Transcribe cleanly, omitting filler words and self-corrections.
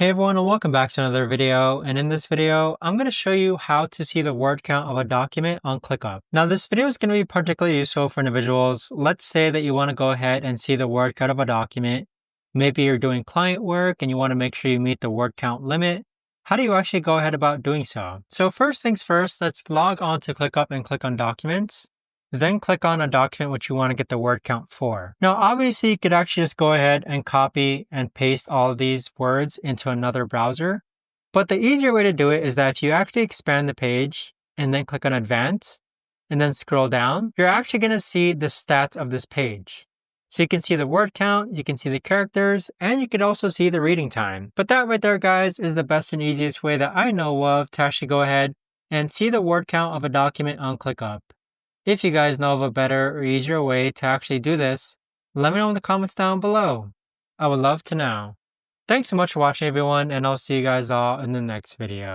Hey everyone, and welcome back to another video. And in this video, I'm going to show you how to see the word count of a document on ClickUp. Now this video is going to be particularly useful for individuals. Let's say that you want to go ahead and see the word count of a document. Maybe you're doing client work and you want to make sure you meet the word count limit. How do you actually go ahead about doing so? So first things first, let's log on to ClickUp and click on Documents. Then click on a document which you want to get the word count for. Now, obviously, you could actually just go ahead and copy and paste all of these words into another browser. But the easier way to do it is that if you actually expand the page and then click on Advanced and then scroll down, you're actually going to see the stats of this page. So you can see the word count, you can see the characters, and you can also see the reading time. But that right there, guys, is the best and easiest way that I know of to actually go ahead and see the word count of a document on ClickUp. If you guys know of a better or easier way to actually do this, let me know in the comments down below. I would love to know. Thanks so much for watching everyone, and I'll see you guys all in the next video.